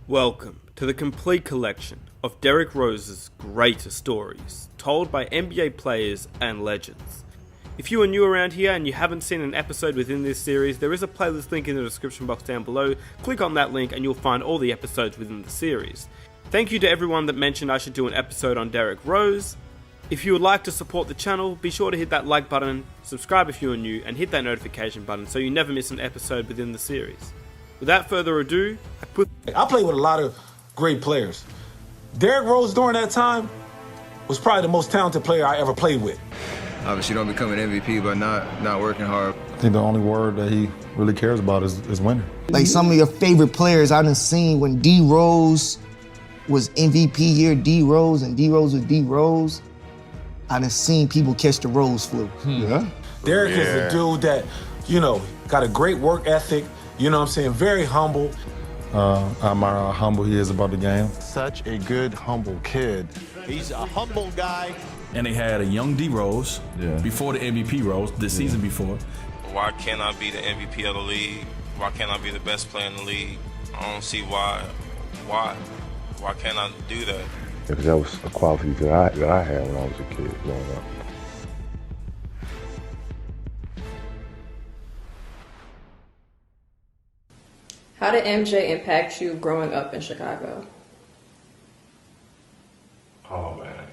Welcome to the complete collection of Derrick Rose's greatest stories, told by NBA players and legends. If you are new around here and you haven't seen an episode within this series, there is a playlist link in the description box down below. Click on that link and you'll find all the episodes within the series. Thank you to everyone that mentioned I should do an episode on Derrick Rose. If you would like to support the channel, be sure to hit that like button, subscribe if you are new, and hit that notification button so you never miss an episode within the series. Without further ado, I played with a lot of great players. Derrick Rose during that time was probably the most talented player I ever played with. Obviously, you don't become an MVP by not working hard. I think the only word that he really cares about is winning. Like some of your favorite players I done seen when D Rose was MVP year, D Rose was D Rose. I done seen people catch the Rose flu. Yeah. Derrick is a dude that, got a great work ethic, very humble. I admire how humble he is about the game. Such a good, humble kid. He's a humble guy. And they had a young D Rose before the MVP Rose, the season before. Why can't I be the MVP of the league? Why can't I be the best player in the league? I don't see why. Why can't I do that? Because that was a quality that I had when I was a kid growing up. How did MJ impact you growing up in Chicago? Oh man.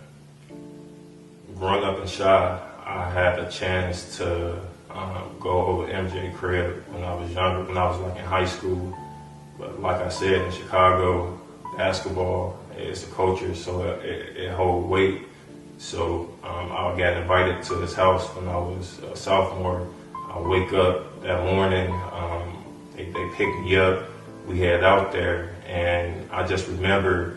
Growing up in Chi, I had a chance to go over MJ crib when I was younger, when I was like in high school. But like I said, in Chicago, basketball is a culture, so it holds weight. So I got invited to his house when I was a sophomore. I wake up that morning, they picked me up, we head out there, and I just remember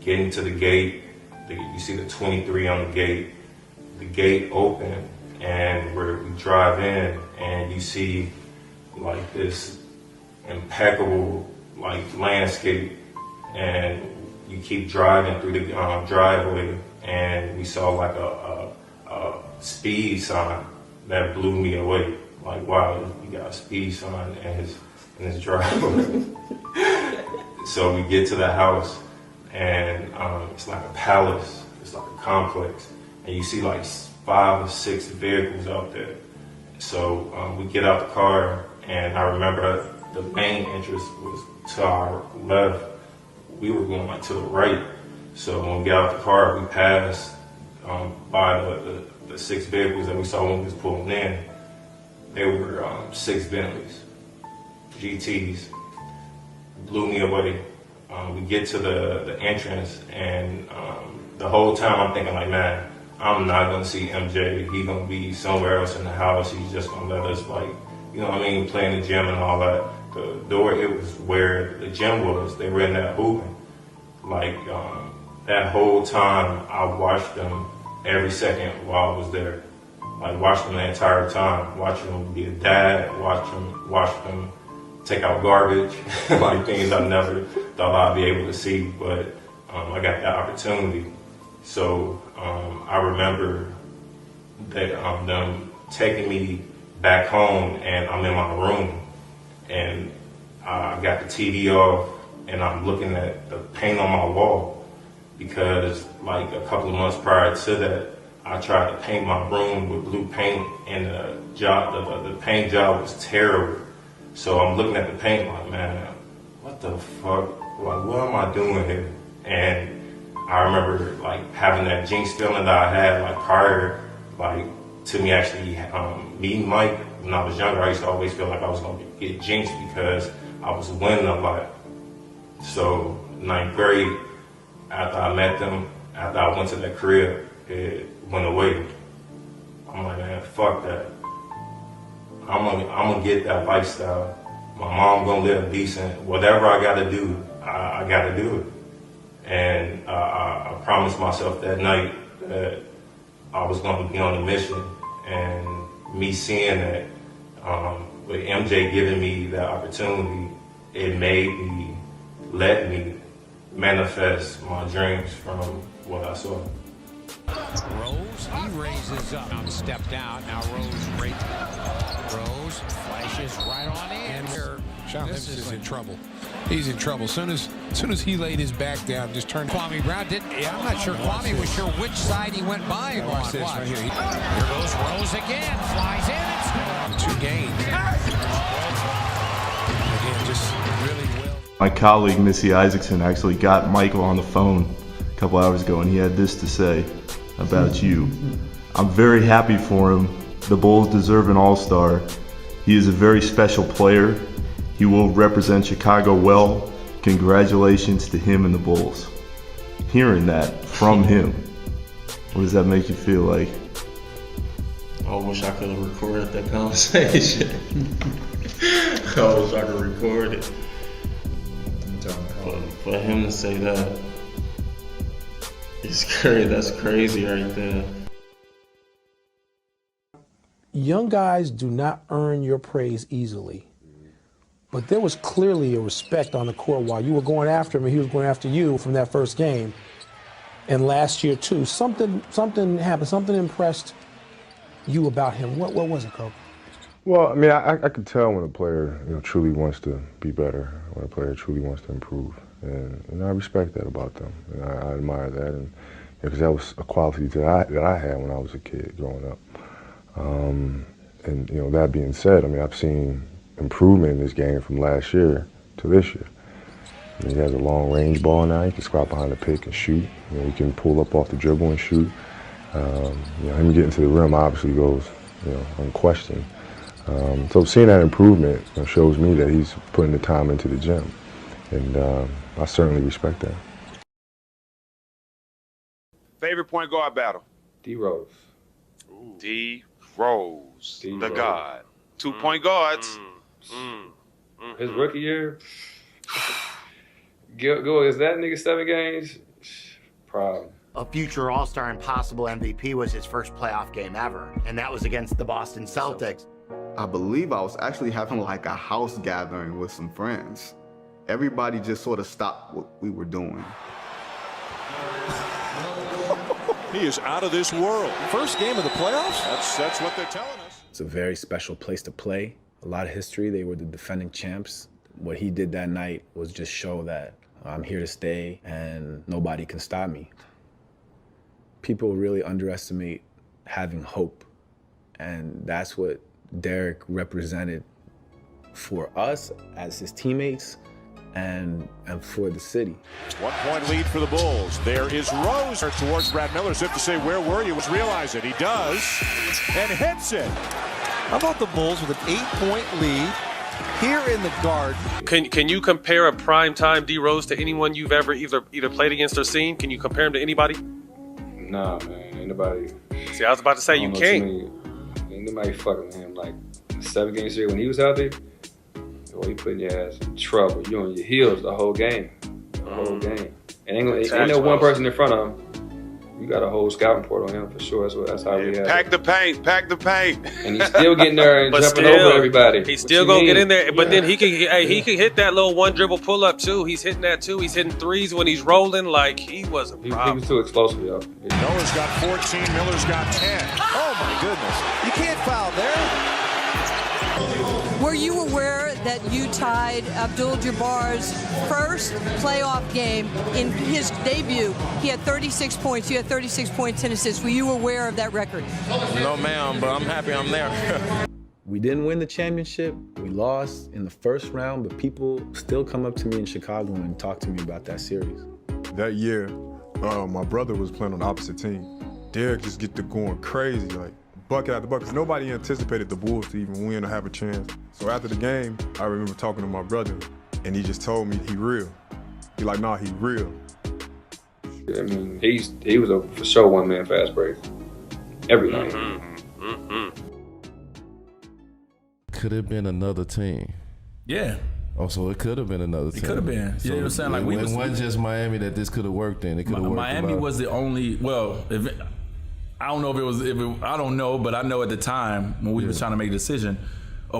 getting to the gate. You see the 23 on the gate open, and we drive in, and you see like this impeccable like landscape, and you keep driving through the driveway, and we saw like a speed sign that blew me away. Like, wow, you got a speed sign in his driveway. So we get to the house, and it's like a palace, it's like a complex, and you see like 5 or 6 vehicles out there. So we get out the car, and I remember the main entrance was to our left. We were going like to the right. So when we got out the car, we passed by the 6 vehicles that we saw when we was pulling in. They were 6 Bentleys, GTs. Blew me away. We get to the entrance, and the whole time I'm thinking like, man, I'm not gonna see MJ. He's gonna be somewhere else in the house. He's just gonna let us play in the gym and all that. The door, it was where the gym was. They were in that hooping. Like that whole time, I watched them every second while I was there. Like watched them the entire time. Watching them be a dad. Watch them take out garbage. Like things I never thought I'd be able to see, but I got that opportunity. So I remember that them taking me back home, and I'm in my room, and I got the TV off, and I'm looking at the paint on my wall, because like a couple of months prior to that, I tried to paint my room with blue paint, and the paint job was terrible. So I'm looking at the paint like, man, what the fuck? Like, what am I doing here? And I remember like having that jinx feeling that I had like prior, like to me actually meeting Mike when I was younger. I used to always feel like I was gonna get jinxed because I was winning a lot. So 9th grade, after I met them, after I went to that crib, it went away. I'm like, man, fuck that. I'm gonna get that lifestyle. My mom gonna live decent. Whatever I gotta do, I gotta do it. And I promised myself that night that I was gonna be on a mission. And me seeing that, with MJ giving me that opportunity, it let me manifest my dreams from what I saw. Rose, he raises up. Stepped out. Now Rose flashes right on in. This is in trouble. He's in trouble. Soon as he laid his back down, just turned. Kwame Brown didn't. Yeah, I'm not sure. Kwame was sure which side he went by him on. Watch this right here. Here goes Rose again. Flies in. It's 2 games. Again, just really well. My colleague Missy Isaacson actually got Michael on the phone a couple hours ago, and he had this to say about you. I'm very happy for him. The Bulls deserve an all-star. He is a very special player. He will represent Chicago well. Congratulations to him and the Bulls. Hearing that from him, what does that make you feel like? I wish I could have recorded that conversation. I wish I could record it. But for him to say that, it's crazy. That's crazy right there. Young guys do not earn your praise easily. But there was clearly a respect on the court while you were going after him and he was going after you from that first game. And last year too, something happened, something impressed you about him. What was it, Coach? Well, I mean, I can tell when a player, truly wants to be better, when a player truly wants to improve, and I respect that about them, and I admire that, and because that was a quality that I had when I was a kid growing up. And that being said, I mean, I've seen improvement in this game from last year to this year. I mean, he has a long range ball now. He can squat behind the pick and shoot. He can pull up off the dribble and shoot. Him getting to the rim obviously goes, unquestioned. So seeing that improvement shows me that he's putting the time into the gym, and I certainly respect that. Favorite point guard battle? D Rose. D Rose, the God. 2 point guards. His rookie year. Go is that nigga 7 games? Problem. A future All-Star and possible MVP was his first playoff game ever, and that was against the Boston Celtics. I believe I was actually having like a house gathering with some friends. Everybody just sort of stopped what we were doing. He is out of this world. First game of the playoffs? That's what they're telling us. It's a very special place to play. A lot of history. They were the defending champs. What he did that night was just show that I'm here to stay and nobody can stop me. People really underestimate having hope, and that's what Derrick represented for us as his teammates and for the city. 1 point lead for the Bulls. There is Rose towards Brad Miller, as if to say, where were you? Let's realize it. He does, and hits it. How about the Bulls with an 8-point lead here in the Garden? Can you compare a primetime D Rose to anyone you've ever either played against or seen? Can you compare him to anybody? Nah, man, ain't nobody. See, I was about to say you can't. Ain't nobody fucking with him. Like 7 games here when he was healthy, boy, he putting your ass in trouble. You on your heels the whole game, And ain't no one person in front of him. You got a whole scouting report on him for sure. That's how we have. Pack the paint. And he's still getting there and jumping over everybody. He's still gonna get in there, but then he can hit that little one dribble pull up too. He's hitting that too. He's hitting threes when he's rolling. Like he was a problem. He was too explosive, yo. Noah's got 14. Miller's got 10. Oh my goodness! You can't foul there. Were you aware that you tied Abdul-Jabbar's first playoff game in his debut? He had 36 points. You had 36 points and assists. Were you aware of that record? No, ma'am, but I'm happy I'm there. We didn't win the championship. We lost in the first round, but people still come up to me in Chicago and talk to me about that series. That year, my brother was playing on the opposite team. Derrick just get to going crazy, like bucket after bucket. Nobody anticipated the Bulls to even win or have a chance. So after the game, I remember talking to my brother, and he just told me he real. He like, nah, he real. I mean, he was a for sure one-man fast break every night. Could have been another team. Yeah. Oh, so it could have been another team. It could have been. So you know what I'm saying? Like it wasn't just Miami that this could have worked in. It could have worked. Miami was the only. Well, I don't know if it was. I don't know, but I know at the time when we were trying to make a decision,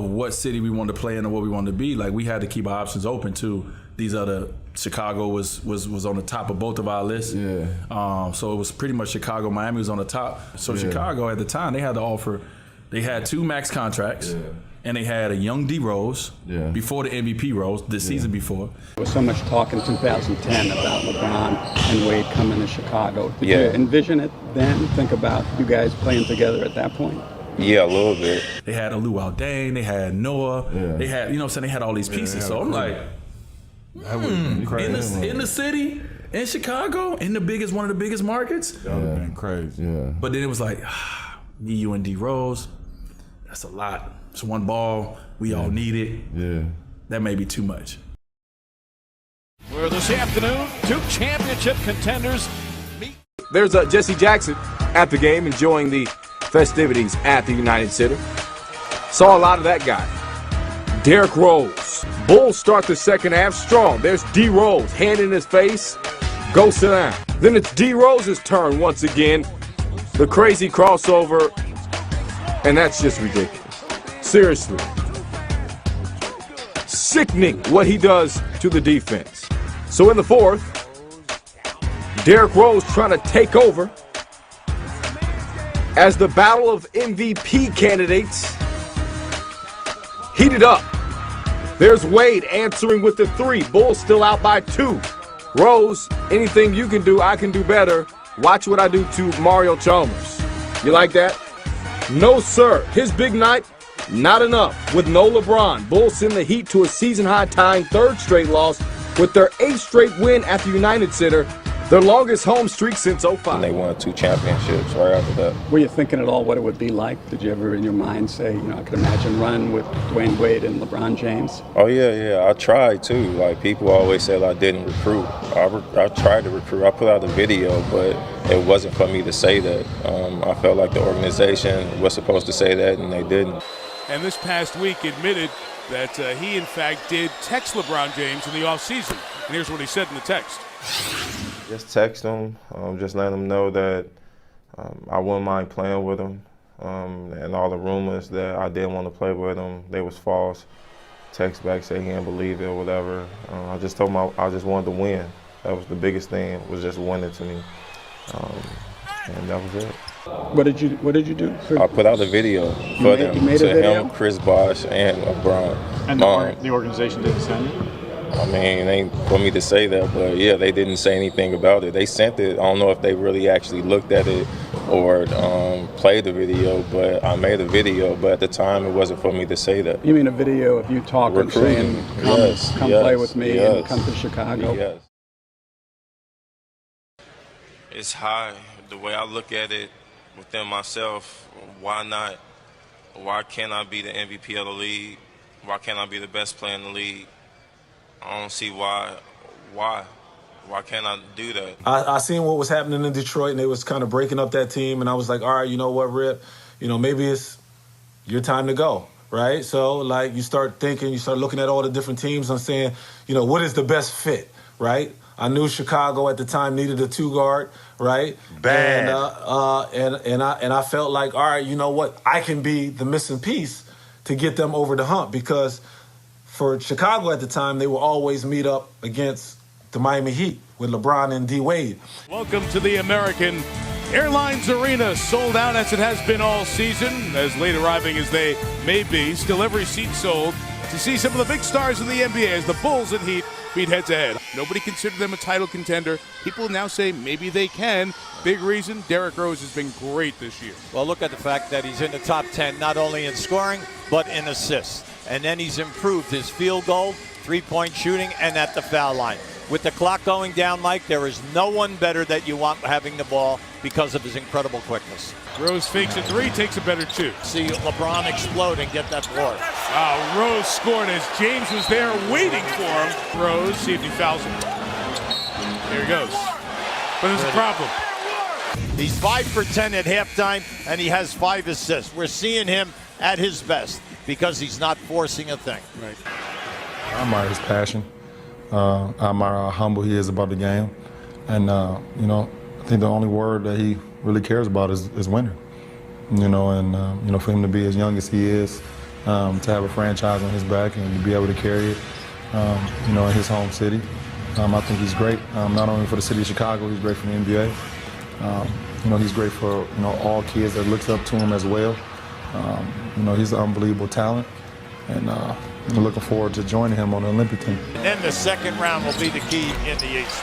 what city we wanted to play in and what we wanted to be, like we had to keep our options open too. These other Chicago was on the top of both of our lists. Yeah. So it was pretty much Chicago. Miami was on the top. So Chicago at the time they had to offer. They had 2 max contracts. Yeah. And they had a young D Rose before the MVP Rose, the season before. There was so much talk in 2010 about LeBron and Wade coming to Chicago. Did you envision it then? Think about you guys playing together at that point? Yeah, a little bit. They had Alou Aldane, they had Noah, they had, you know what I'm saying, they had all these pieces. So I'm like, in the city, in Chicago, in one of the biggest markets. That would have been crazy. Yeah. But then it was like, me, you, and D Rose, that's a lot. It's one ball. We all need it. Yeah. That may be too much. Where this afternoon, 2 championship contenders meet. There's Jesse Jackson at the game enjoying the festivities at the United Center. Saw a lot of that guy. Derrick Rose. Bulls start the second half strong. There's D Rose, hand in his face. Go sit down. Then it's D Rose's turn once again. The crazy crossover. And that's just ridiculous. Seriously. Sickening what he does to the defense. So in the fourth, Derrick Rose trying to take over as the battle of MVP candidates heated up. There's Wade answering with the 3. Bulls still out by 2. Rose, anything you can do, I can do better. Watch what I do to Mario Chalmers. You like that? No, sir. His big night, not enough. With no LeBron, Bulls send the Heat to a season-high tying 3rd straight loss with their 8th straight win at the United Center, their longest home streak since 05. And they won 2 championships right after that. Were you thinking at all what it would be like? Did you ever in your mind say, I could imagine running with Dwayne Wade and LeBron James? Oh, yeah. I tried, too. Like, people always said I didn't recruit. I tried to recruit. I put out a video, but it wasn't for me to say that. I felt like the organization was supposed to say that, and they didn't. And this past week admitted that he, in fact, did text LeBron James in the offseason. And here's what he said in the text. Just text him, just let him know that I wouldn't mind playing with him. And all the rumors that I didn't want to play with him, they was false. Text back, say he didn't believe it or whatever. I just told him I just wanted to win. That was the biggest thing, was just winning to me. And that was it. What did you do? I put out a video for them, to him, Chris Bosh, and LeBron. And the organization didn't send it? I mean, it ain't for me to say that, but yeah, they didn't say anything about it. They sent it. I don't know if they really actually looked at it or played the video, but I made a video, but at the time it wasn't for me to say that. You mean a video of you talking, saying, come play with me and come to Chicago? Yes. It's high. The way I look at it within myself, why not? Why can't I be the MVP of the league? Why can't I be the best player in the league? I don't see why. Why can't I do that? I seen what was happening in Detroit, and they was kind of breaking up that team, and I was like, all right, you know what, Rip? Maybe it's your time to go, right? So, like, you start thinking, you start looking at all the different teams and saying, what is the best fit, right? I knew Chicago at the time needed a 2-guard, right? Bad. And I felt like, all right, you know what? I can be the missing piece to get them over the hump, because for Chicago at the time, they would always meet up against the Miami Heat with LeBron and D Wade. Welcome to the American Airlines Arena, sold out as it has been all season, as late arriving as they may be. Still every seat sold to see some of the big stars in the NBA as the Bulls and Heat beat head-to-head. Nobody considered them a title contender. People now say maybe they can. Big reason, Derrick Rose has been great this year. Well, look at the fact that he's in the top 10, not only in scoring, but in assists. And then he's improved his field goal, three-point shooting, and at the foul line. With the clock going down, Mike, there is no one better that you want having the ball because of his incredible quickness. Rose fakes a 3, takes a better 2. See LeBron explode and get that board. Rose scored as James was there waiting for him. Rose, see if he fouls him. Here he goes. But there's a problem. He's 5 for 10 at halftime, and he has 5 assists. We're seeing him at his best because he's not forcing a thing. Right. I admire his passion. I admire how humble he is about the game. And, I think the only word that he really cares about is winning. For him to be as young as he is, to have a franchise on his back and to be able to carry it, you know, in his home city. I think he's great, not only for the city of Chicago, he's great for the NBA. You know, he's great for, you know, all kids that looks up to him as well. You know, he's an unbelievable talent, and I'm looking forward to joining him on the Olympic team. And then the second round will be the key in the East.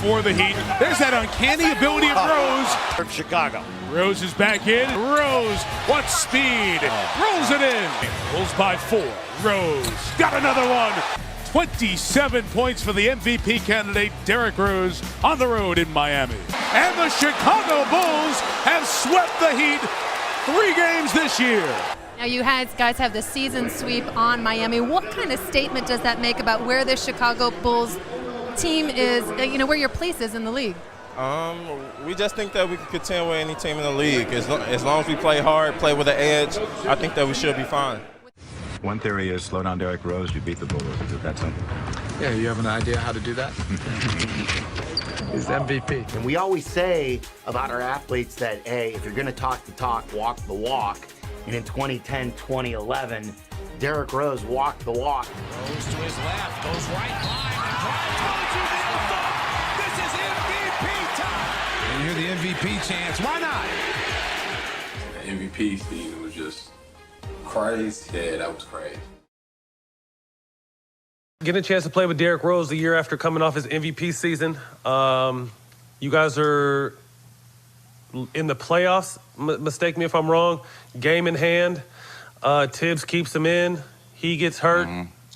For the Heat, there's that uncanny ability of Rose. From Chicago. Rose is back in. Rose, what speed? Rolls it in. Pulls by 4. Rose got another one. 27 points for the MVP candidate, Derrick Rose, on the road in Miami. And the Chicago Bulls have swept the Heat 3 games this year. Now you guys have the season sweep on Miami. What kind of statement does that make about where the Chicago Bulls team is, you know, where your place is in the league? We just think that we can contend with any team in the league. As long as we play hard, play with an edge, I think that we should be fine. One theory is slow down Derrick Rose, you beat the Bulls. Is it that simple? Yeah, you have an idea how to do that? He's MVP. And we always say about our athletes that, hey, if you're going to talk the talk, walk the walk. And in 2010, 2011, Derrick Rose walked the walk. Goes to his left, goes right line, this is MVP time! You hear the MVP chants, why not? The MVP season was just crazy. Yeah, that was crazy. Getting a chance to play with Derrick Rose the year after coming off his MVP season. You guys are in the playoffs, mistake me if I'm wrong, game in hand. Tibbs keeps him in, he gets hurt,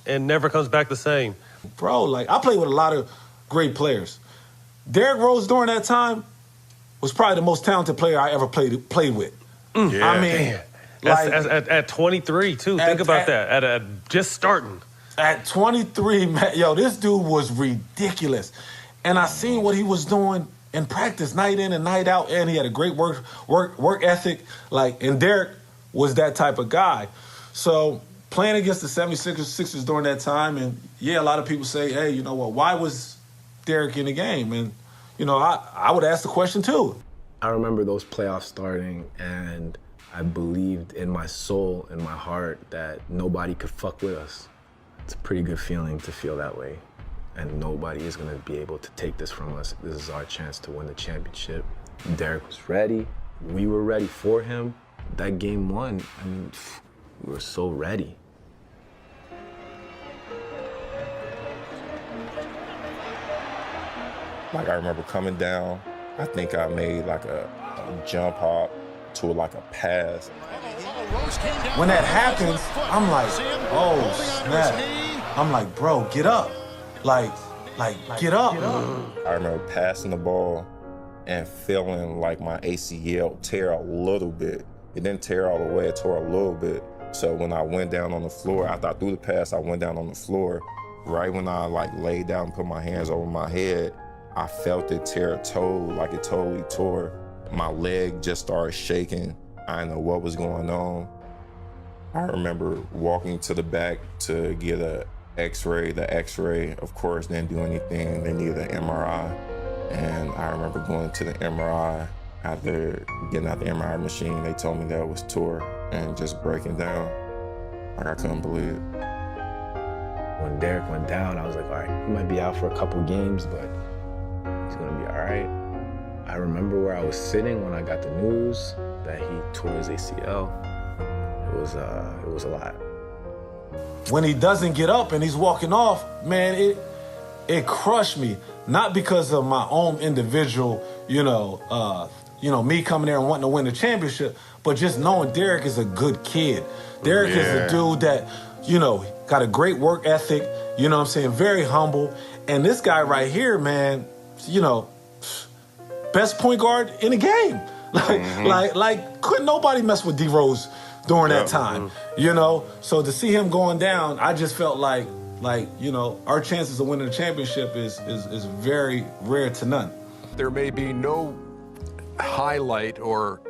and never comes back the same. Bro, like, I played with a lot of great players. Derrick Rose during that time was probably the most talented player I ever played with. Yeah. I mean, like, at 23, too. Think about that, at just starting. At 23, man, yo, this dude was ridiculous. And I seen what he was doing in practice, night in and night out, and he had a great work ethic. Like, and Derrick was that type of guy. So playing against the 76ers during that time, and yeah, a lot of people say, hey, you know what, why was Derrick in the game? And, you know, I would ask the question too. I remember those playoffs starting, and I believed in my soul, in my heart, that nobody could fuck with us. It's a pretty good feeling to feel that way. And nobody is going to be able to take this from us. This is our chance to win the championship. Derrick was ready. We were ready for him. That game 1, I mean, we were so ready. Like, I remember coming down, I think I made like a jump hop to like a pass. When that happens, I'm like, oh, snap. I'm like, bro, get up. Like, get up. I remember passing the ball and feeling like my ACL tear a little bit. It didn't tear all the way, it tore a little bit. So when I went down on the floor, after I threw the pass, I went down on the floor. Right when I like laid down and put my hands over my head, I felt it tear a toe, like it totally tore. My leg just started shaking. I didn't know what was going on. I remember walking to the back to get a X-ray. The X-ray, of course, didn't do anything. They needed an MRI. And I remember going to the MRI. After getting out the MRI machine, they told me that it was tore and just breaking down. Like, I couldn't believe it. When Derrick went down, I was like, all right, he might be out for a couple games, but he's gonna be all right. I remember where I was sitting when I got the news that he tore his ACL. It was a lot. When he doesn't get up and he's walking off, man, it crushed me. Not because of my own individual, me coming there and wanting to win the championship, but just knowing Derrick is a good kid. Derrick is a dude that, got a great work ethic, you know what I'm saying, very humble. And this guy right here, man, best point guard in the game. Like couldn't nobody mess with D Rose during that time, So to see him going down, I just felt like our chances of winning the championship is very rare to none. There may be no highlight or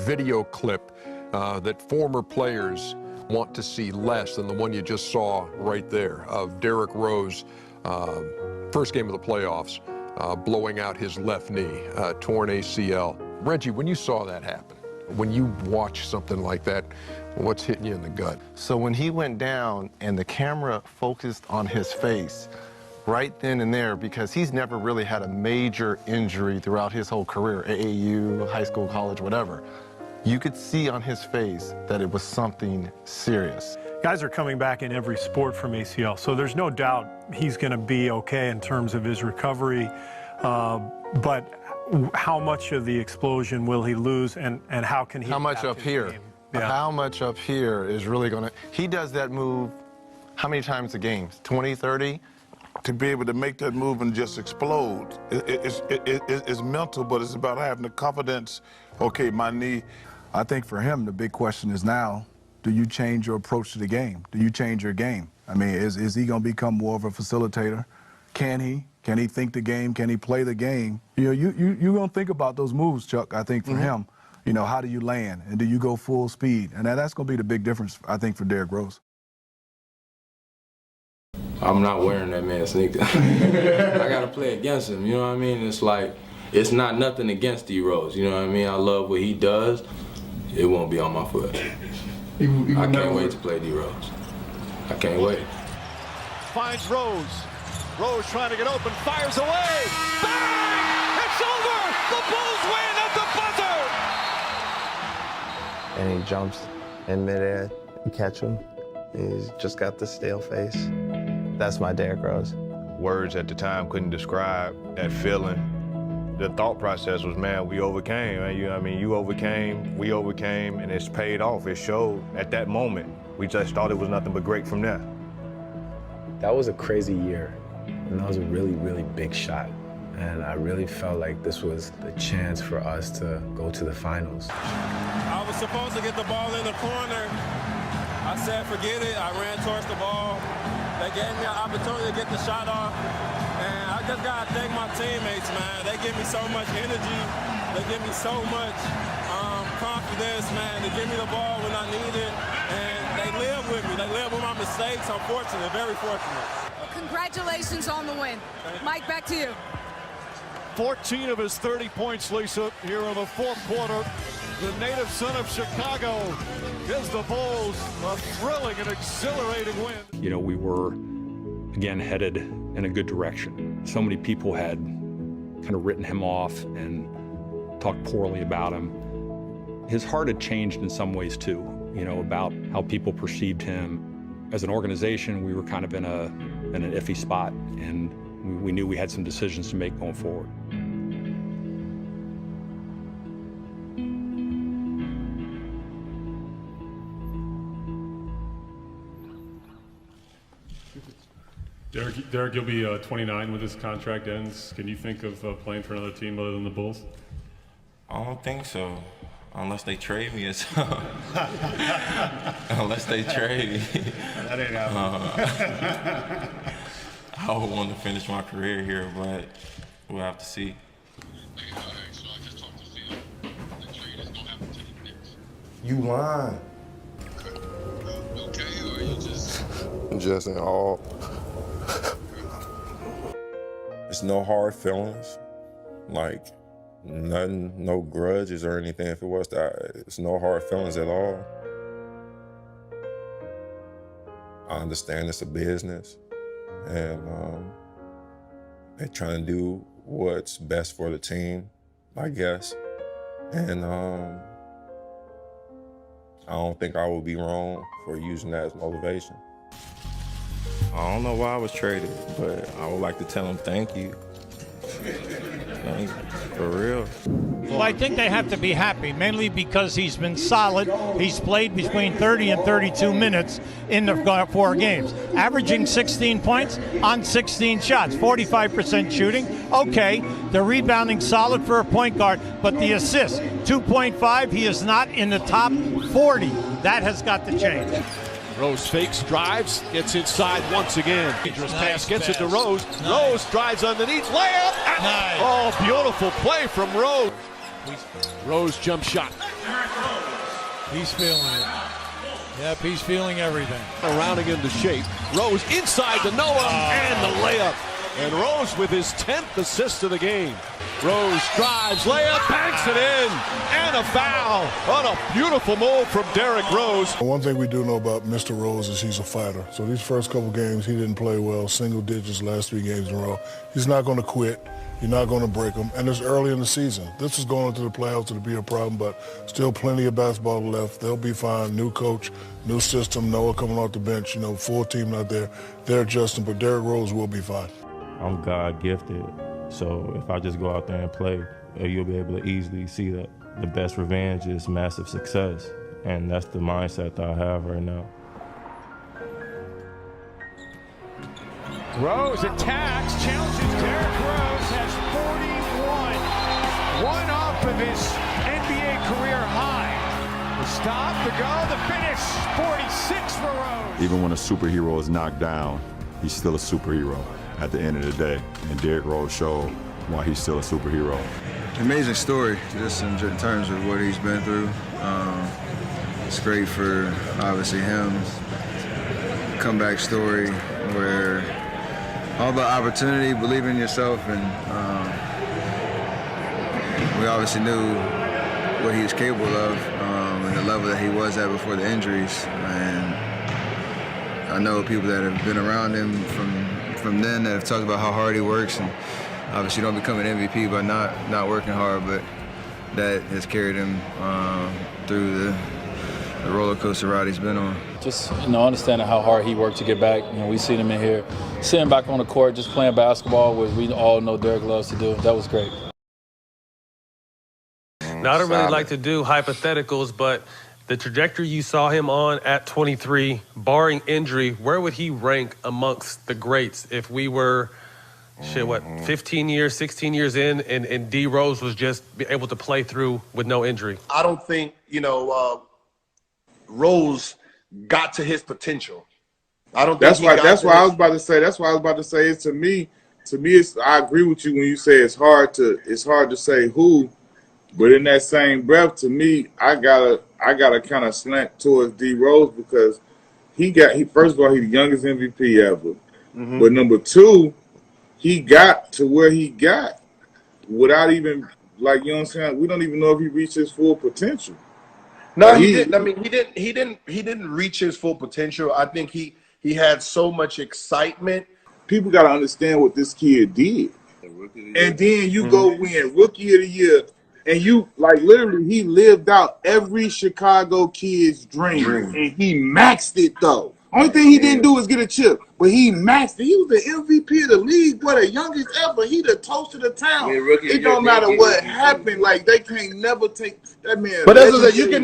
video clip that former players want to see less than the one you just saw right there of Derrick Rose, first game of the playoffs, blowing out his left knee, torn ACL. Reggie, when you saw that happen, When you watch something like that, what's hitting you in the gut? So when he went down and the camera focused on his face, right then and there, because he's never really had a major injury throughout his whole career, AAU, high school, college, whatever, you could see on his face that it was something serious. Guys are coming back in every sport from ACL, so there's no doubt he's going to be okay in terms of his recovery. But how much of the explosion will he lose, and how can he? How much up here? Yeah. How much up here is really going to? He does that move how many times a game? 20, 30? To be able to make that move and just explode, it's mental, but it's about having the confidence. Okay, my knee. I think for him, the big question is now, do you change your approach to the game? Do you change your game? I mean, is he going to become more of a facilitator? Can he? Can he think the game? Can he play the game? You know, you're going to think about those moves, Chuck, I think, for him. You know, how do you land? And do you go full speed? And that's going to be the big difference, I think, for Derrick Rose. I'm not wearing that man's sneakers. I got to play against him, you know what I mean? It's like, it's not nothing against D Rose, you know what I mean? I love what he does. It won't be on my foot. I can't wait to play D Rose. I can't wait. Finds Rose. Rose trying to get open, fires away. Bang! It's over! The Bulls win at the buzzer! And he jumps in midair and catch him. He's just got the stale face. That's my Derrick Rose. Words at the time couldn't describe that feeling. The thought process was, man, we overcame. Man. You know what I mean? You overcame, we overcame, and it's paid off. It showed at that moment. We just thought it was nothing but great from there. That was a crazy year, and that was a really, really big shot. And I really felt like this was the chance for us to go to the finals. I was supposed to get the ball in the corner. I said, forget it. I ran towards the ball. They gave me an opportunity to get the shot off. And I just got to thank my teammates, man. They give me so much energy. They give me so much confidence, man. They give me the ball when I need it. And they live with me. They live with my mistakes. I'm fortunate, very fortunate. Well, congratulations on the win. Mike, back to you. 14 of his 30 points, Lisa, here in the fourth quarter. The native son of Chicago gives the Bulls a thrilling and exhilarating win. You know, we were, again, headed in a good direction. So many people had kind of written him off and talked poorly about him. His heart had changed in some ways, too, you know, about how people perceived him. As an organization, we were kind of in an iffy spot, and we knew we had some decisions to make going forward. Derrick, you'll be 29 when this contract ends. Can you think of playing for another team other than the Bulls? I don't think so, unless they trade me or something. Unless they trade me. That ain't happening. I would want to finish my career here, but we'll have to see. You lying. Okay, or you just... Just in awe. It's no hard feelings, like nothing, no grudges or anything. If it was that, it's no hard feelings at all. I understand it's a business, and they're trying to do what's best for the team, I guess. And I don't think I would be wrong for using that as motivation. I don't know why I was traded, but I would like to tell him thank you. Thank you, for real. Well, I think they have to be happy, mainly because he's been solid. He's played between 30 and 32 minutes in the 4 games, averaging 16 points on 16 shots, 45% shooting. Okay, the rebounding solid for a point guard, but the assists, 2.5, he is not in the top 40. That has got to change. Rose fakes, drives, gets inside once again. Dangerous pass, gets it to Rose. Rose drives underneath, layup. Nice. Oh, beautiful play from Rose. Rose jump shot. He's feeling it. Yep, he's feeling everything. Rounding into shape. Rose inside to Noah, and the layup. And Rose with his 10th assist of the game. Rose drives, layup, banks it in, and a foul. What a beautiful move from Derrick Rose. One thing we do know about Mr. Rose is he's a fighter. So these first couple games, he didn't play well, single digits last 3 games in a row. He's not going to quit. You're not going to break him. And it's early in the season. This is going into the playoffs to be a problem, but still plenty of basketball left. They'll be fine. New coach, new system, Noah coming off the bench, full team out there. They're adjusting, but Derrick Rose will be fine. I'm God gifted, so if I just go out there and play, you'll be able to easily see that the best revenge is massive success, and that's the mindset that I have right now. Rose attacks, challenges Derrick Rose, has 41. One off of his NBA career high. The stop, the go, the finish, 46 for Rose. Even when a superhero is knocked down, he's still a superhero at the end of the day. And Derrick Rose showed why he's still a superhero. Amazing story, just in terms of what he's been through. It's great for, obviously, him. Comeback story where all about opportunity, believing in yourself, and we obviously knew what he was capable of and the level that he was at before the injuries. And I know people that have been around him from then that have talked about how hard he works, and obviously you don't become an MVP by not working hard, but that has carried him through the roller coaster ride he's been on. Just understanding how hard he worked to get back. We seen him in here sitting back on the court, just playing basketball, which we all know Derrick loves to do. That was great. Now, I don't really like to do hypotheticals, but the trajectory you saw him on at 23, barring injury, where would he rank amongst the greats if we were, 15 years, 16 years in, and D. Rose was just able to play through with no injury? I don't think, Rose got to his potential. I don't. That's think why I was about to say. That's why I was about to say. It's to me. It's. I agree with you when you say it's hard to say who, but in that same breath, to me, I gotta kind of slant towards D Rose because first of all, he's the youngest MVP ever, but number two, he got to where he got without even you know what I'm saying. We don't even know if he reached his full potential. No, he didn't. I mean, he didn't reach his full potential. I think he had so much excitement. People got to understand what this kid did. And then you go win Rookie of the Year, and you literally he lived out every Chicago kid's dream, and he maxed it though. Only thing he didn't do was get a chip, but he maxed it. He was the MVP of the league, the youngest ever. He the toast of the town. It don't matter what happened. They can't never take that man. But that's what you can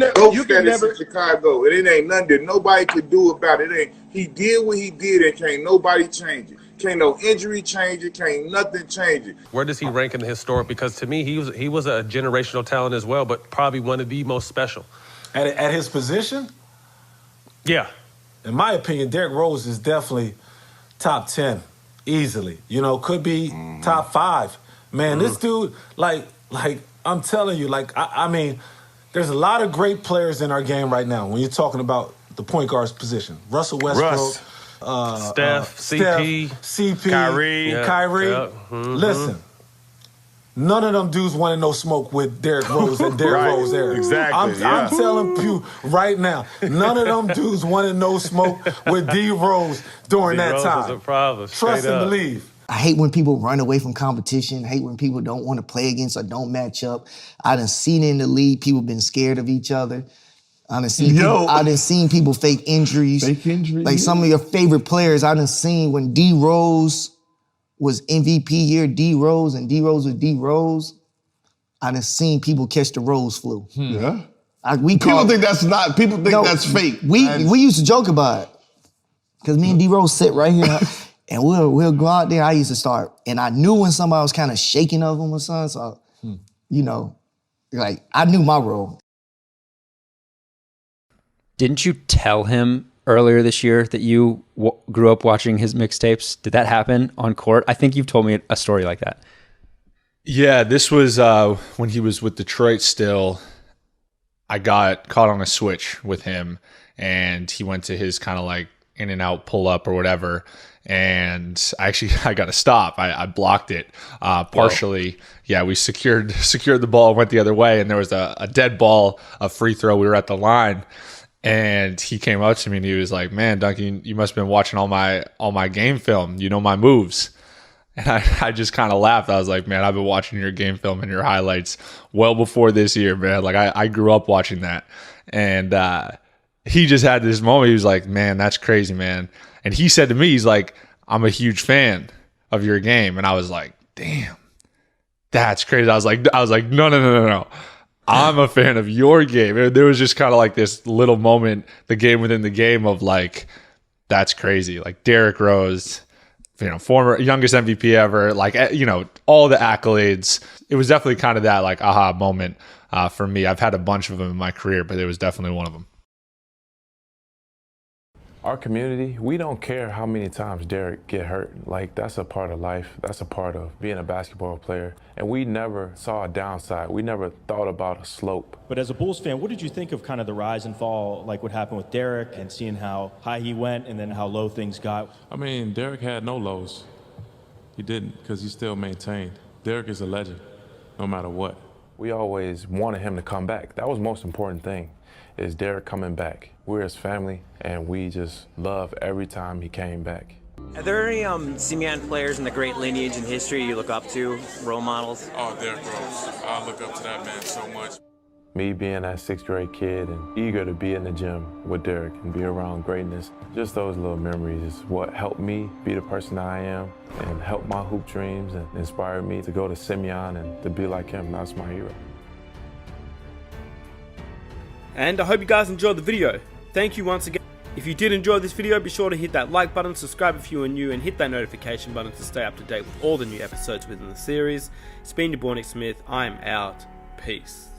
never Chicago, and it ain't nothing that nobody could do about it. He did what he did, and can't nobody change it. Can't no injury change it. Can't nothing change it. Where does he rank in the historic? Because to me, he was a generational talent as well, but probably one of the most special. At his position? Yeah. In my opinion, Derrick Rose is definitely top 10, easily. Could be top 5. Man, this dude, I'm telling you, I mean, there's a lot of great players in our game right now when you're talking about the point guard's position. Russell Westbrook, Steph, CP, Kyrie. Yeah. Listen. None of them dudes wanted no smoke with Derrick Rose and Derrick Rose era. Exactly. I'm telling you right now, none of them dudes wanted no smoke with D Rose during that time. Was a problem. Trust and believe. I hate when people run away from competition. I hate when people don't want to play against or don't match up. I done seen it in the league. People been scared of each other. I done seen people fake injuries. Some of your favorite players, I done seen when D Rose was MVP year, D Rose, and D Rose was D Rose, I done seen people catch the Rose flu. Yeah. People think that's fake. We used to joke about it. Because me and D Rose sit right here and we'll go out there. I used to start. And I knew when somebody was kind of shaking of them or something. So, I knew my role. Didn't you tell him earlier this year that you grew up watching his mixtapes? Did that happen on court? I think you've told me a story like that. Yeah, this was when he was with Detroit still. I got caught on a switch with him, and he went to his kind of in and out pull up or whatever. and I got to stop. I blocked it partially. Whoa. Yeah, we secured the ball, went the other way, and there was a dead ball, a free throw. We were at the line, and he came up to me and he was like, "Man, Duncan, you must have been watching all my game film. You know my moves." And I just kind of laughed. I was like, "Man, I've been watching your game film and your highlights well before this year, man. Like I grew up watching that." And he just had this moment. He was like, "Man, that's crazy, man." And he said to me, he's like, "I'm a huge fan of your game." And I was like, "Damn, that's crazy." I was like, no. I'm a fan of your game. There was just kind of like this little moment, the game within the game of like, that's crazy. Like Derrick Rose, former youngest MVP ever, like, all the accolades. It was definitely kind of that like aha moment for me. I've had a bunch of them in my career, but it was definitely one of them. Our community, we don't care how many times Derrick get hurt. Like, that's a part of life. That's a part of being a basketball player. And we never saw a downside. We never thought about a slope. But as a Bulls fan, what did you think of kind of the rise and fall, like what happened with Derrick and seeing how high he went and then how low things got? I mean, Derrick had no lows. He didn't, because he still maintained. Derrick is a legend, no matter what. We always wanted him to come back. That was the most important thing, is Derrick coming back. We're his family, and we just love every time he came back. Are there any Simeon players in the great lineage and history you look up to, role models? Oh, Derrick Rose. I look up to that man so much. Me being that 6th grade kid and eager to be in the gym with Derrick and be around greatness, just those little memories is what helped me be the person I am and helped my hoop dreams and inspired me to go to Simeon and to be like him. That's my hero. And I hope you guys enjoyed the video. Thank you once again. If you did enjoy this video, be sure to hit that like button, subscribe if you are new, and hit that notification button to stay up to date with all the new episodes within the series. It's been your boy Nick Smith. I'm out. Peace.